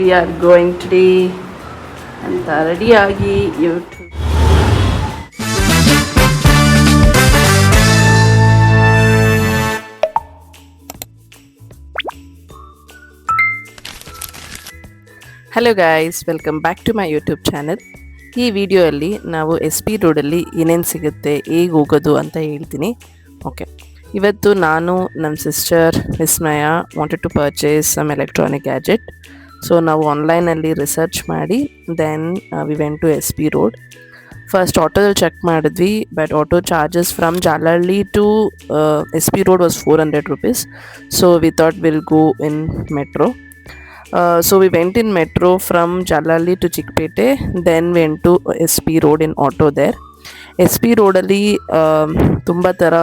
We are going today ಅಂತ ರೆಡಿಯಾಗಿ YouTube. Hello guys, welcome back to my YouTube channel. ಈ ವಿಡಿಯೋಲ್ಲಿ ನಾವು SP ರೋಡಲ್ಲಿ ಏನೇನು ಸಿಗುತ್ತೆ, ಹೇಗೆ ಹೋಗೋದು ಅಂತ ಹೇಳ್ತೀನಿ. ಓಕೆ, ಇವತ್ತು ನಾನು ನಮ್ಮ sister Vismaya wanted to purchase some electronic gadget. So ನಾವು ಆನ್ಲೈನಲ್ಲಿ ರಿಸರ್ಚ್ ಮಾಡಿ then we went to SP road. First ಆಟೋದಲ್ಲಿ ಚೆಕ್ ಮಾಡಿದ್ವಿ, but auto charges from Jalahalli to SP road was 400 rupees. So we thought will go in metro. So we went in metro from Jalalli to Chickpete, then went to SP road in auto there. SP ರೋಡಲ್ಲಿ ತುಂಬ ಥರ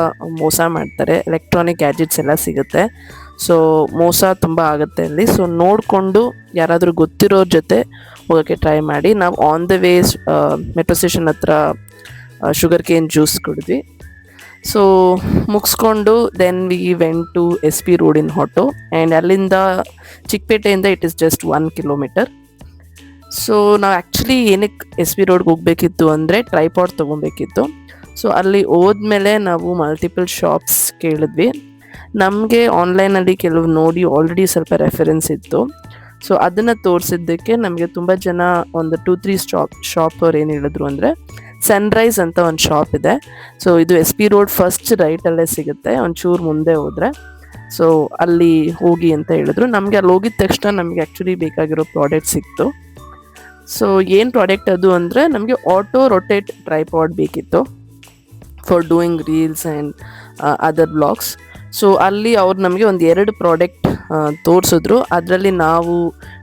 ಮೋಸ ಮಾಡ್ತಾರೆ, electronic gadgets ಎಲ್ಲ ಸಿಗುತ್ತೆ. So ಮೋಸ ತುಂಬ ಆಗುತ್ತೆ ಅಲ್ಲಿ. ಸೊ ನೋಡಿಕೊಂಡು ಯಾರಾದರೂ ಗೊತ್ತಿರೋರ ಜೊತೆ ಹೋಗೋಕ್ಕೆ ಟ್ರೈ ಮಾಡಿ. ನಾವು on the ways metro station ಹತ್ರ ಶುಗರ್ ಕೇನ್ ಜ್ಯೂಸ್ ಕುಡಿದ್ವಿ. ಸೊ ಮುಗಿಸ್ಕೊಂಡು then we went to SP road in auto, and ಅಲ್ಲಿಂದ ಚಿಕ್ಕಪೇಟೆಯಿಂದ it is just 1 kilometer. So ನಾವು ಆ್ಯಕ್ಚುಲಿ ಏನಕ್ಕೆ SP ರೋಡ್ಗೆ ಹೋಗಬೇಕಿತ್ತು ಅಂದರೆ ಟ್ರೈಪಾಡ್ ತೊಗೊಬೇಕಿತ್ತು. ಸೊ ಅಲ್ಲಿ ಹೋದ್ಮೇಲೆ ನಾವು ಮಲ್ಟಿಪಲ್ ಶಾಪ್ಸ್ ಕೇಳಿದ್ವಿ. ನಮಗೆ ಆನ್ಲೈನಲ್ಲಿ ಕೆಲವು ನೋಡಿ ಆಲ್ರೆಡಿ ಸ್ವಲ್ಪ ರೆಫರೆನ್ಸ್ ಇತ್ತು. ಸೊ ಅದನ್ನು ತೋರಿಸಿದ್ದಕ್ಕೆ ನಮಗೆ ತುಂಬ ಜನ ಒಂದು 2-3 ಶಾಪ್ ಅವ್ರು ಏನು ಹೇಳಿದ್ರು ಅಂದರೆ, ಸನ್ರೈಸ್ ಅಂತ ಒಂದು ಶಾಪ್ ಇದೆ. ಸೊ ಇದು SP ರೋಡ್ ಫಸ್ಟ್ ರೈಟಲ್ಲೇ ಸಿಗುತ್ತೆ, ಒಂಚೂರು ಮುಂದೆ ಹೋದರೆ. ಸೊ ಅಲ್ಲಿ ಹೋಗಿ ಅಂತ ಹೇಳಿದ್ರು. ನಮಗೆ ಅಲ್ಲಿ ಹೋಗಿದ ತಕ್ಷಣ ನಮಗೆ ಆ್ಯಕ್ಚುಲಿ ಬೇಕಾಗಿರೋ ಪ್ರಾಡಕ್ಟ್ ಸಿಕ್ತು. ಸೊ ಏನು ಪ್ರಾಡಕ್ಟ್ ಅದು ಅಂದರೆ, ನಮಗೆ ಆಟೋ ರೊಟೇಟ್ ಟ್ರೈಪಾಡ್ ಬೇಕಿತ್ತು for doing reels and other blogs. So ಅಲ್ಲಿ ಅವ್ರು ನಮಗೆ ಒಂದು 2 ಪ್ರಾಡಕ್ಟ್ ತೋರಿಸಿದ್ರು. ಅದರಲ್ಲಿ ನಾವು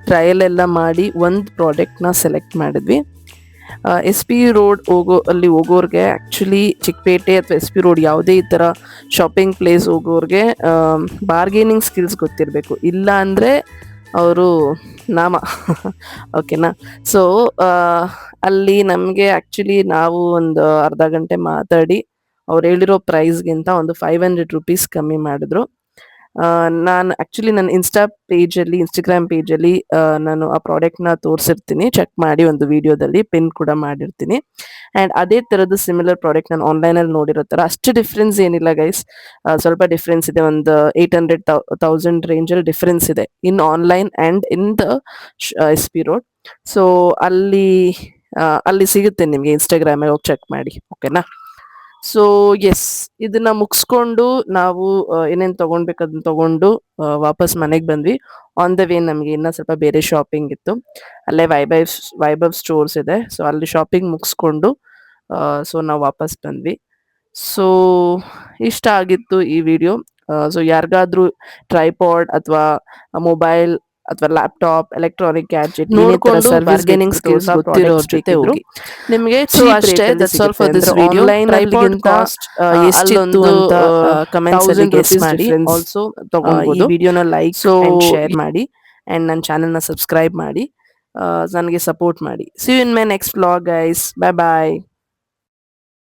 ಟ್ರಯಲ್ ಎಲ್ಲ ಮಾಡಿ ಒಂದು ಪ್ರಾಡಕ್ಟ್ನ ಸೆಲೆಕ್ಟ್ ಮಾಡಿದ್ವಿ. SP ರೋಡ್ ಹೋಗೋರಿಗೆ ಆ್ಯಕ್ಚುಲಿ ಚಿಕ್ಕಪೇಟೆ ಅಥವಾ SP ರೋಡ್ ಯಾವುದೇ ಈ ಥರ ಶಾಪಿಂಗ್ ಪ್ಲೇಸ್ ಹೋಗೋರಿಗೆ ಬಾರ್ಗೇನಿಂಗ್ ಸ್ಕಿಲ್ಸ್ ಗೊತ್ತಿರಬೇಕು, ಇಲ್ಲ ಅಂದರೆ ಅವರು ನಾಮ ಓಕೆನಾ. ಸೊ ಅಲ್ಲಿ ನಮಗೆ ಆ್ಯಕ್ಚುಲಿ ನಾವು ಒಂದು ಅರ್ಧ ಗಂಟೆ ಮಾತಾಡಿ ಅವ್ರು ಹೇಳಿರೋ ಪ್ರೈಸ್ಗಿಂತ ಒಂದು 500 rupees ಕಮ್ಮಿ ಮಾಡಿದ್ರು. ನಾನು ಆ್ಯಕ್ಚುಲಿ ನನ್ನ ಇನ್ಸ್ಟಾಗ್ರಾಮ್ ಪೇಜಲ್ಲಿ ನಾನು ಆ ಪ್ರಾಡಕ್ಟ್ನ ತೋರಿಸಿರ್ತೀನಿ, ಚೆಕ್ ಮಾಡಿ ಒಂದು ವಿಡಿಯೋದಲ್ಲಿ ಪಿನ್ ಕೂಡ ಮಾಡಿರ್ತೀನಿ. ಆ್ಯಂಡ್ ಅದೇ ಥರದ್ದು ಸಿಮಿಲರ್ ಪ್ರಾಡಕ್ಟ್ ನಾನು ಆನ್ಲೈನಲ್ಲಿ ನೋಡಿರೋ ಥರ ಅಷ್ಟು ಡಿಫ್ರೆನ್ಸ್ ಏನಿಲ್ಲ ಗೈಸ್. ಸ್ವಲ್ಪ ಡಿಫ್ರೆನ್ಸ್ ಇದೆ, ಒಂದು 800-1000 ರೇಂಜಲ್ಲಿ ಡಿಫ್ರೆನ್ಸ್ ಇದೆ in online and in the SP road. So ಅಲ್ಲಿ ಸಿಗುತ್ತೆ ನಿಮಗೆ, ಇನ್ಸ್ಟಾಗ್ರಾಮಿಗೆ ಹೋಗಿ ಚೆಕ್ ಮಾಡಿ, ಓಕೆನಾ. ಸೊ ಎಸ್, ಇದನ್ನ ಮುಗಿಸ್ಕೊಂಡು ನಾವು ಏನೇನು ತೊಗೊಳ್ಬೇಕು ಅದನ್ನ ತೊಗೊಂಡು ವಾಪಸ್ ಮನೆಗೆ ಬಂದ್ವಿ. ಆನ್ ದ ವೇ ನಮಗೆ ಇನ್ನೂ ಸ್ವಲ್ಪ ಬೇರೆ ಶಾಪಿಂಗ್ ಇತ್ತು. ಅಲ್ಲೇ ವೈಭವ್ ಸ್ಟೋರ್ಸ್ ಇದೆ, ಸೊ ಅಲ್ಲಿ ಶಾಪಿಂಗ್ ಮುಗಿಸ್ಕೊಂಡು ಸೊ ನಾವು ವಾಪಸ್ ಬಂದ್ವಿ. ಸೊ ಇಷ್ಟ ಆಗಿತ್ತು ಈ ವಿಡಿಯೋ. ಸೊ ಯಾರಿಗಾದ್ರೂ ಟ್ರೈಪಾಡ್ ಅಥವಾ ಮೊಬೈಲ್ ಅಥವಾ ಲ್ಯಾಪ್ಟಾಪ್, ಎಲೆಕ್ಟ್ರಾನಿಕ್ ಗ್ಯಾಜೆಟ್ ನೋಡಿಕೊಂಡು ಬಾರ್ಗೇನಿಂಗ್ ಸ್ಕಿಲ್ಸ್ ಗೊತ್ತಿರೋರ ಜೊತೆ ಹೋಗಿ. ನಿಮಗೆ ಸೊ ಅಷ್ಟೇ, that's all for this video. ಆನ್ಲೈನ್ಗಿಂತ ಎಷ್ಟಿತ್ತು ಅಂತ ಕಮೆಂಟ್ಸ್ ಅಲ್ಲಿ ಗೆಸ್ ಮಾಡಿ. ಆಲ್ಸೋ ತಗೊಳ್ಬಹುದು. ಈ ವಿಡಿಯೋನ ಲೈಕ್ ಅಂಡ್ ಶೇರ್ ಮಾಡಿ, ಅಂಡ್ ನನ್ನ ಚಾನೆಲ್ನ ಸಬ್ಸ್ಕ್ರೈಬ್ ಮಾಡಿ, ನನಗೆ ಸಪೋರ್ಟ್ ಮಾಡಿ. See you in my next vlog guys. Bye bye.